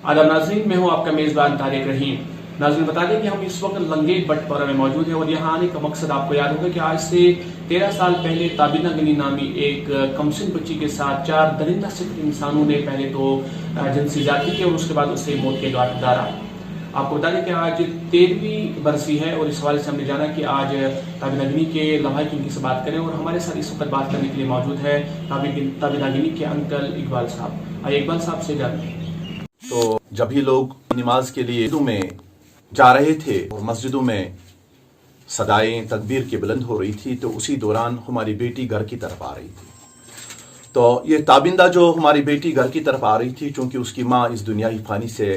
आदाब नाज़रीन, मैं हूं आपका मेज़बान तारिक रहीम। नाज़रीन बता दें कि हम इस वक्त लंगेट बटपारा में मौजूद हैं और यहाँ आने का मकसद आपको याद होगा कि आज से 13 साल पहले ताबिना गनी नामी एक कमसिन बच्ची के साथ 4 दरिंदा सिख इंसानों ने पहले तो जिनसी जाती की और उसके बाद उससे मौत के घाट उतारा। आपको बता दें कि आज 13वीं बरसी है और इस हवाले से हमने जाना कि आज ताबिना गनी के लवाहिकीन से बात करें और हमारे साथ इस वक्त बात करने के लिए मौजूद है ताबिना गनी के अंकल इकबाल साहब। आइए इकबाल साहब से जानते हैं। तो जब भी लोग नमाज के लिए मस्जिदों में जा रहे थे और मस्जिदों में सदाएं तकबीर की बुलंद हो रही थी, तो उसी दौरान हमारी बेटी घर की तरफ आ रही थी। तो ये ताबिंदा जो हमारी बेटी घर की तरफ आ रही थी, चूंकि उसकी माँ इस दुनियाई फानी से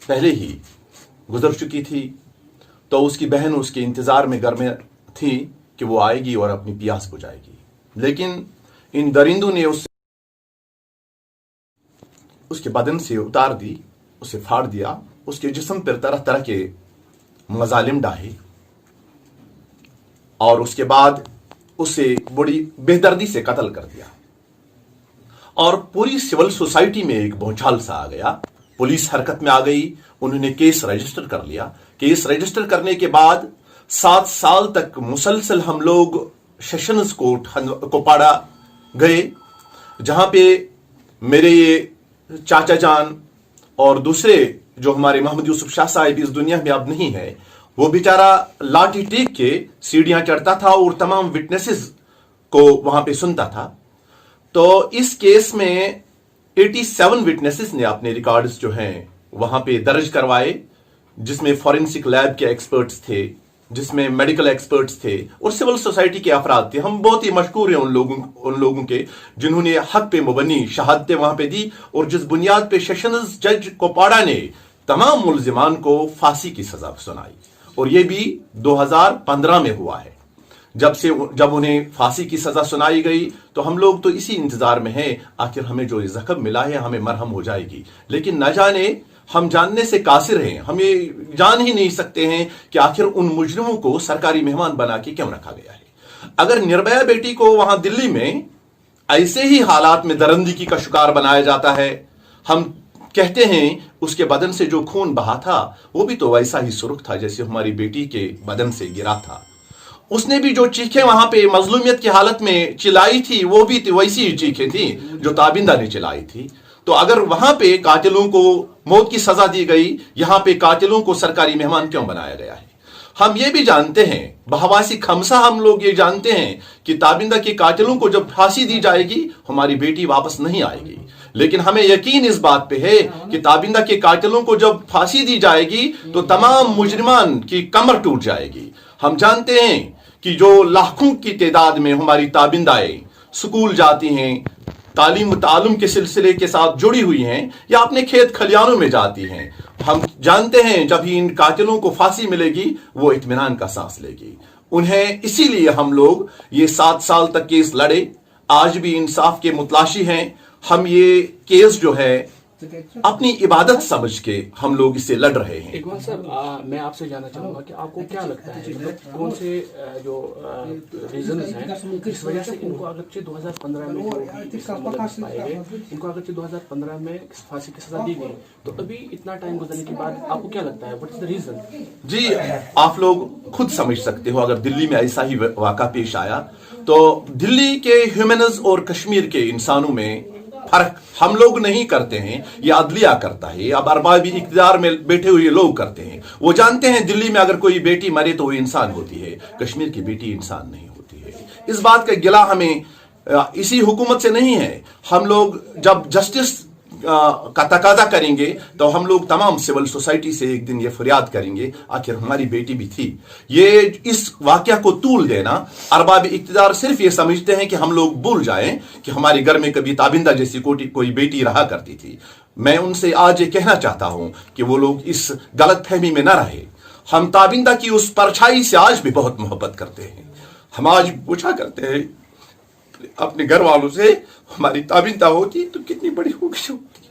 पहले ही गुजर चुकी थी, तो उसकी बहन उसके इंतज़ार में घर में थी कि वो आएगी और अपनी प्यास बुझाएगी। लेकिन इन दरिंदों ने उसके बदन से उतार दी, उसे फाड़ दिया, उसके जिस्म पर तरह तरह के मजालिम डाहे और उसके बाद उसे बड़ी बेदर्दी से कत्ल कर दिया। और पूरी सिविल सोसाइटी में एक भूचाल सा आ गया। पुलिस हरकत में आ गई, उन्होंने केस रजिस्टर कर लिया। केस रजिस्टर करने के बाद 7 साल तक मुसलसल हम लोग सेशंस कोर्ट कोपाड़ा गए, जहां पे मेरे ये चाचा जान और दूसरे जो हमारे मोहम्मद यूसुफ शाह साहिब इस दुनिया में अब नहीं है, वो बेचारा लाठी टेक के सीढ़ियां चढ़ता था और तमाम विटनेसेस को वहां पे सुनता था। तो इस केस में 87 विटनेसेस ने अपने रिकॉर्ड्स जो हैं वहां पे दर्ज करवाए, जिसमें फॉरेंसिक लैब के एक्सपर्ट्स थे, जिसमें मेडिकल एक्सपर्ट्स थे और सिविल सोसाइटी के अफराद थे। हम बहुत ही मशकूर हैं उन लोगों के जिन्होंने हक पे मुबनी शहादतें वहां पे दी और जिस बुनियाद पे सेशंस जज कोपाड़ा ने तमाम मुलजिमान को फांसी की सजा सुनाई। और ये भी 2015 में हुआ है। जब उन्हें फांसी की सजा सुनाई गई तो हम लोग तो इसी इंतजार में हैं, आखिर हमें जो जख्म मिला है हमें मरहम हो जाएगी। लेकिन न जाने हम जानने से कासिर हैं, हम ये जान ही नहीं सकते हैं कि आखिर उन मुजरिमों को सरकारी मेहमान बना के क्यों रखा गया है। अगर निर्भया बेटी को वहां दिल्ली में ऐसे ही हालात में दरंदगी का शिकार बनाया जाता है, हम कहते हैं उसके बदन से जो खून बहा था वो भी तो वैसा ही सुर्ख था जैसे हमारी बेटी के बदन से गिरा था। उसने भी जो चीखें वहां पे मजलूमियत की हालत में चिल्लाई थी, वो भी वैसी ही चीखें थी जो ताबिंदा ने चिल्लाई थी। तो अगर वहां पे कातिलों को मौत की सजा दी गई, यहां पे कातिलों को सरकारी मेहमान क्यों बनाया गया है? हम ये भी जानते हैं, बहवासी खमसा हम लोग ये जानते हैं कि ताबिंदा के कातिलों को जब फांसी दी जाएगी हमारी बेटी वापस नहीं आएगी। लेकिन हमें यकीन इस बात पे है कि ताबिंदा के कातिलों को जब फांसी दी जाएगी तो तमाम मुजरिमान की कमर टूट जाएगी। हम जानते हैं कि जो लाखों की तादाद में हमारी ताबिंदाएं स्कूल जाती हैं, तालीम तालुम के सिलसिले के साथ जुड़ी हुई हैं या अपने खेत खलियानों में जाती हैं, हम जानते हैं जब ही इन कातिलों को फांसी मिलेगी वो इत्मीनान का सांस लेगी। उन्हें इसीलिए हम लोग ये 7 साल तक केस लड़े, आज भी इंसाफ के मुतलाशी हैं। हम ये केस जो है अपनी इबादत समझ के हम लोग इससे लड़ रहे हैं। इकबाल साहब, मैं आपसे जानना चाहूंगा कि आपको क्या लगता है मतलब कौन से जो रीजंस हैं इस वजह से इनको अगरचे 2015 में पाए गए, इनको अगरचे 2015 में फांसी की सजा दी गई, तो अभी इतना टाइम गुजरने के बाद आपको क्या लगता है, व्हाट इज द रीजन? जी, आप लोग खुद समझ सकते हो, अगर दिल्ली में ऐसा ही वाक़ा पेश आया तो दिल्ली के ह्यूमनस और कश्मीर के इंसानों में फर्क हम लोग नहीं करते हैं, ये अदलिया करता है। अब अरबाबी इक़्तिदार में बैठे हुए लोग करते हैं। वो जानते हैं दिल्ली में अगर कोई बेटी मरे तो वो इंसान होती है, कश्मीर की बेटी इंसान नहीं होती है। इस बात का गिला हमें इसी हुकूमत से नहीं है। हम लोग जब जस्टिस का तकादा करेंगे तो हम लोग तमाम सिविल सोसाइटी से एक दिन ये फरियाद करेंगे, आखिर हमारी बेटी भी थी। ये इस वाकया को तूल देना, अरबाब इक़्तिदार सिर्फ ये समझते हैं कि हम लोग भूल जाएं कि हमारे घर में कभी ताबिंदा जैसी कोई बेटी रहा करती थी। मैं उनसे आज ये कहना चाहता हूं कि वो लोग इस गलत फहमी में न रहे। हम ताबिंदा की उस परछाई से आज भी बहुत मोहब्बत करते हैं। हम आज पूछा करते हैं अपने घर वालों से, हमारी ताबिंदा होती तो कितनी बड़ी होगी होती,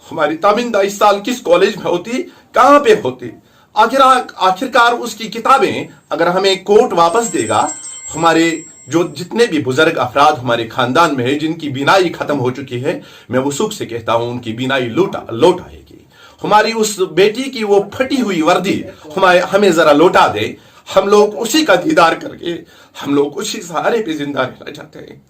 हमारी ताबिंदा इस साल किस कॉलेज में होती, कहां पे होती। आखिरकार उसकी किताबें अगर हमें कोर्ट वापस देगा, हमारे जो जितने भी बुजुर्ग अफराद हमारे खानदान में है जिनकी बीनाई खत्म हो चुकी है, मैं वसूख से कहता हूं उनकी बीनाई लौट आएगी। हमारी उस बेटी की वो फटी हुई वर्दी हमें जरा लौटा दे, हम लोग उसी का दीदार करके हम लोग उसी सहारे पे जिंदा रहना चाहते हैं।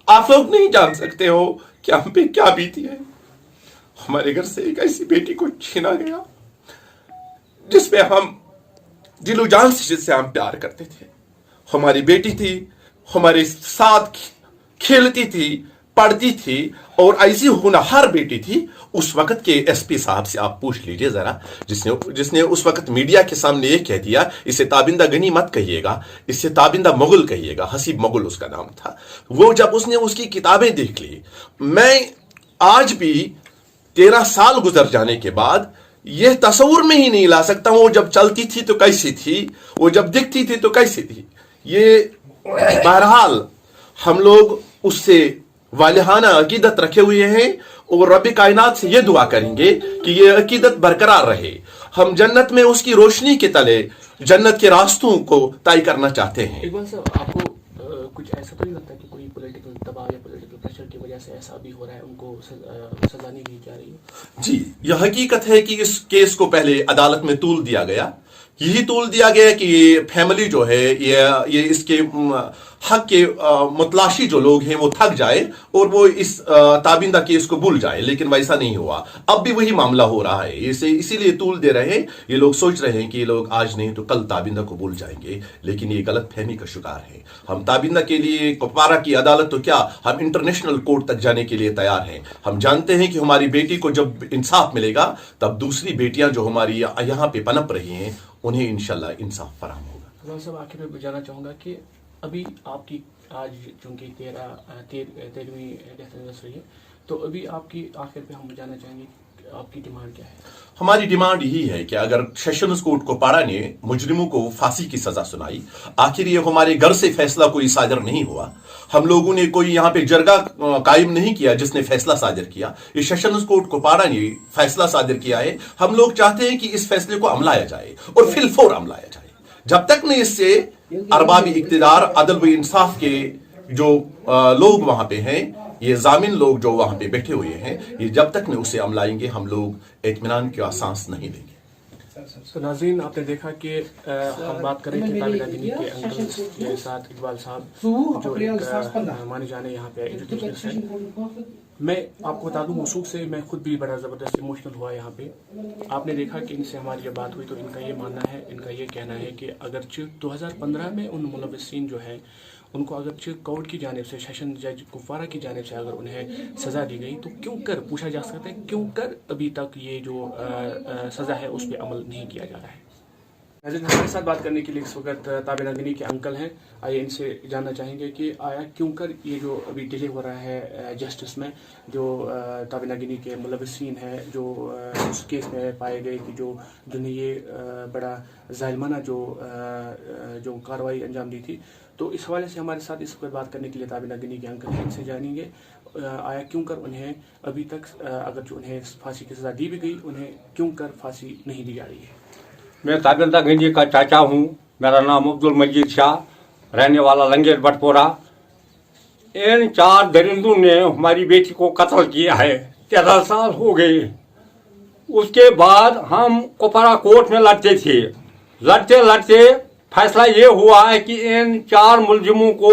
आप लोग नहीं जान सकते हो कि हम पे क्या बीती है। हमारे घर से एक ऐसी बेटी को छीना गया जिसपे हम दिलो जान से, जिससे हम प्यार करते थे। हमारी बेटी थी, हमारे साथ खेलती थी, पढ़ती थी और ऐसी होनहार बेटी थी। उस वक्त के एसपी साहब से आप पूछ लीजिए जरा, जिसने उस वक्त मीडिया के सामने ये कह दिया, इसे ताबिंदा गनी मत कहिएगा, इसे ताबिंदा मुगल कहिएगा, हसीब मुगल उसका नाम था। वो जब उसने उसकी किताबें देख ली, मैं आज भी 13 साल गुजर जाने के बाद यह तस्वुर में ही नहीं ला सकता हूं, वो जब चलती थी तो कैसी थी, वो जब दिखती थी तो कैसी थी। ये बहरहाल हम लोग उससे वालिहाना अकीदत रखे हुए हैं और रब कायनात से ये दुआ करेंगे कि ये अकीदत बरकरार रहे। हम जन्नत में उसकी रोशनी के तले जन्नत के रास्तों को तय करना चाहते हैं। इकबाल साहब, आपको कुछ ऐसा तो नहीं लगता कि कोई पॉलिटिकल दबाव या पॉलिटिकल प्रेशर की वजह से ऐसा भी हो रहा है, उनको सजा नहीं दी जा रही है? जी, यह हकीकत है कि इस केस को पहले अदालत में तूल दिया गया। यही तूल दिया गया कि ये फैमिली जो है, ये इसके हक के मुतलाशी जो लोग हैं वो थक जाए और वो इस ताबिंदा केस को भूल जाए, लेकिन वैसा नहीं हुआ। अब भी वही मामला हो रहा है। इसीलिए तूल दे रहे हैं। ये लोग सोच रहे हैं कि ये लोग आज नहीं तो कल ताबिंदा को भूल जाएंगे, लेकिन ये गलत फहमी का शिकार है। हम ताबिंदा के लिए कुपवारा की अदालत तो क्या, हम इंटरनेशनल कोर्ट तक जाने के लिए तैयार हैं। हम जानते हैं कि हमारी बेटी को जब इंसाफ मिलेगा तब दूसरी बेटियां जो हमारी यहाँ पे पनप रही हैं उन्हें इंशाल्लाह इंसाफ फराहम होगा। साहब, आखिर में जानना चाहूंगा कि अभी आपकी आज चूंकि 13वीं डेथ एनिवर्सरी है, तो अभी आपकी आखिर पे हम जानना चाहेंगे आपकी डिमांड क्या है? हमारी डिमांड यही है कि अगर सेशंस कोर्ट कुपवारा ने मुजरिमों को फांसी की सजा सुनाई, आखिर ये हमारे घर से फैसला कोई सादर नहीं हुआ, हम लोगों ने कोई यहाँ पे जरगा कायम नहीं किया जिसने फैसला सादर किया। ये सेशंस कोर्ट कुपवारा ने फैसला सादर किया है। हम लोग चाहते हैं कि इस फैसले को अमलाया जाए और फिलफौर अमलाया जाए। जब तक नहीं इससे अरबाबी इक्तिदार, अदल व इंसाफ के जो लोग वहां पे हैं, ये जामिन लोग जो वहां पे बैठे हुए हैं, ये जब तक नहीं उसे अमलाएंगे हम लोग इत्मीनान की सांस नहीं लेंगे। तो नाज़रीन, आपने देखा कि हम बात करें कि ताबिंदा गिनी के अंकल के साथ इकबाल साहब जो एक माने जाने यहाँ पे एजुकेशनिस्ट हैं। मैं आपको बता दूं, वसूख से मैं खुद भी बड़ा ज़बरदस्त इमोशनल हुआ यहाँ पे। आपने देखा कि इनसे हमारी जब बात हुई तो इनका ये मानना है, इनका ये कहना है कि अगरचे 2015 में उन मुलव्वसीन जो है उनको अगरचे कोर्ट की जानिब से, सेशन जज कुपवारा की जानिब से अगर उन्हें सज़ा दी गई तो क्यों कर, पूछा जा सकता है क्यों कर अभी तक ये जो सज़ा है उस पर अमल नहीं किया जा रहा है। हमारे साथ बात करने के लिए इस वक्त ताबिंदा गिनी के अंकल हैं। आइए इनसे जानना चाहेंगे कि आया क्यों कर ये जो अभी डिले हो रहा है जस्टिस में, जो ताबिंदा गिनी के मुलव्वसीन हैं, जो उस केस में पाए गए कि जिन्हें ये बड़ा जालिमाना जो कार्रवाई अंजाम दी थी। तो इस हवाले से हमारे साथ इस वक्त बात करने के लिए ताबिंदा गिनी के अंकल हैं। इनसे जानेंगे आया क्यों कर उन्हें अभी तक, अगर जो उन्हें फांसी की सज़ा दी भी गई, उन्हें क्यों कर फांसी नहीं दी जा रही है। मैं ताबिंदा गिनी का चाचा हूँ। मेरा नाम अब्दुल मजीद शाह, रहने वाला लंगेर बटपोरा। इन 4 दरिंदों ने हमारी बेटी को कत्ल किया है। 13 साल हो गए। उसके बाद हम कुपवारा कोर्ट में लड़ते थे। लड़ते लड़ते फैसला ये हुआ है कि इन 4 मुलजिमों को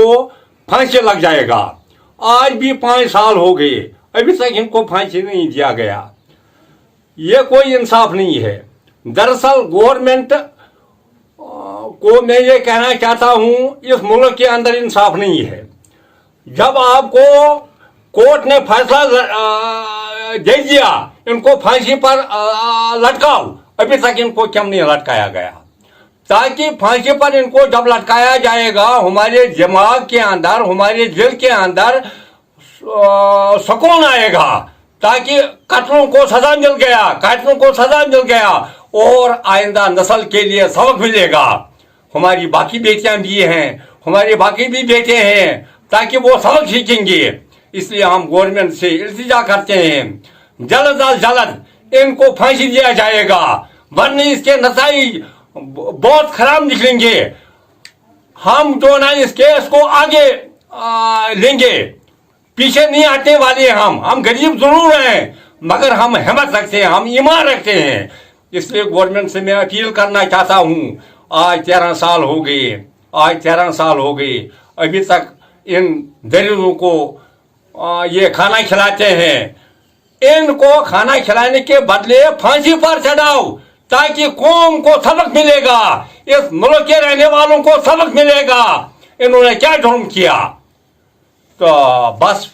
फांसी लग जाएगा। आज भी 5 साल हो गए, अभी तक इनको फांसी नहीं दिया गया। ये कोई इंसाफ नहीं है। दरअसल गवर्नमेंट को मैं ये कहना चाहता हूँ, इस मुल्क के अंदर इंसाफ नहीं है। जब आपको कोर्ट ने फैसला दे दिया इनको फांसी पर लटकाओ, अभी तक इनको क्यों नहीं लटकाया गया? ताकि फांसी पर इनको जब लटकाया जाएगा हमारे दिमाग के अंदर, हमारे दिल के अंदर सुकून आएगा, ताकि कातिलों को सजा मिल गया, कातिलों को सजा मिल गया और आइंदा नस्ल के लिए सबक मिलेगा। हमारी बाकी बेटियां भी हैं, हमारे बाकी भी बेटे हैं, ताकि वो सबक सीखेंगे। इसलिए हम गवर्नमेंट से इल्तिजा करते हैं जल्द अज जल्द इनको फांसी दिया जाएगा, वरना इसके नतीजे बहुत खराब निकलेंगे। हम जो ना इस केस को आगे लेंगे, पीछे नहीं हटने वाले। हम गरीब जरूर हैं मगर हम हिम्मत रखते हैं, हम ईमान रखते हैं। इसलिए गवर्नमेंट से मैं अपील करना चाहता हूँ, आज 13 साल हो गए, अभी तक इन दरिंदों को ये खाना खिलाते हैं। इनको खाना खिलाने के बदले फांसी पर चढ़ाओ ताकि कौम को सबक मिलेगा, इस मुल्क के रहने वालों को सबक मिलेगा इन्होंने क्या जुर्म किया। तो बस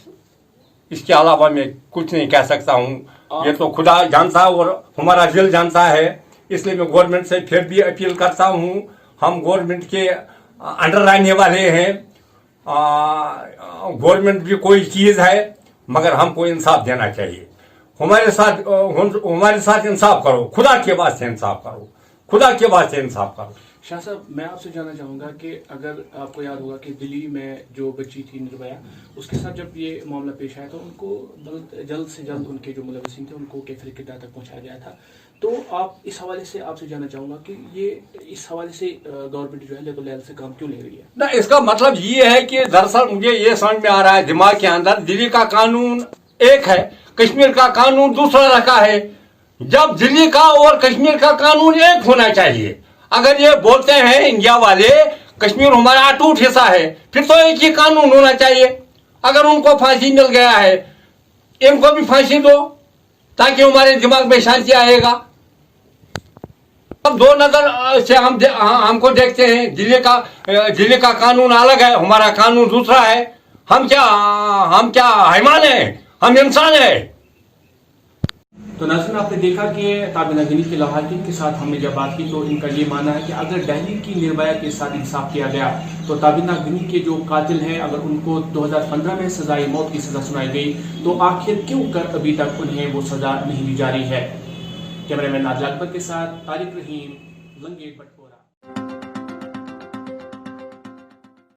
इसके अलावा मैं कुछ नहीं कह सकता हूँ। ये तो खुदा जानता है और हमारा दिल जानता है। इसलिए मैं गवर्नमेंट से फिर भी अपील करता हूँ, हम गवर्नमेंट के अंडर रहने वाले हैं। गवर्नमेंट भी कोई चीज़ है मगर हमको इंसाफ देना चाहिए। हमारे साथ इंसाफ करो, खुदा के वास्ते इंसाफ करो, खुदा के वास्ते इंसाफ करो। शाह साहब, मैं आपसे जानना चाहूँगा कि अगर आपको याद होगा कि दिल्ली में जो बच्ची थी निर्भया, उसके साथ जब ये मामला पेश आया तो उनको जल्द से जल्द उनके जो मुलविसिन थे उनको कैफिल किरदार तक पहुँचाया गया था। तो आप इस हवाले से आपसे जानना चाहूँगा कि ये इस हवाले से गवर्नमेंट जो है लेवल लेवल से काम क्यों ले रही है? ना, इसका मतलब ये है कि दरअसल मुझे ये समझ में आ रहा है दिमाग के अंदर, दिल्ली का कानून एक है, कश्मीर का कानून दूसरा रखा है। जब दिल्ली का और कश्मीर का कानून एक होना चाहिए। अगर ये बोलते हैं इंडिया वाले कश्मीर हमारा अटूट हिस्सा है, फिर तो एक ही कानून होना चाहिए। अगर उनको फांसी मिल गया है, इनको भी फांसी दो ताकि हमारे दिमाग में शांति आएगा। अब दो नजर से हमको देखते हैं, दिल्ली का कानून अलग है, हमारा कानून दूसरा है। हम क्या हैवान है? हम इंसान है। तो नाज़रीन, आपने देखा कि ताबिना गनी के लवाकिन के साथ हमने जब बात की तो इनका ये मानना है कि अगर दिल्ली की निर्भया के साथ इंसाफ किया गया तो ताबिना गनी के जो कातिल हैं अगर उनको 2015 में सजाए मौत की सजा सुनाई गई तो आखिर क्यों कर अभी तक उन्हें वो सजा नहीं दी जा रही है। कैमरामैन आदिल अकबर के साथ तारिक रहीम, लंगेट बटपोरा।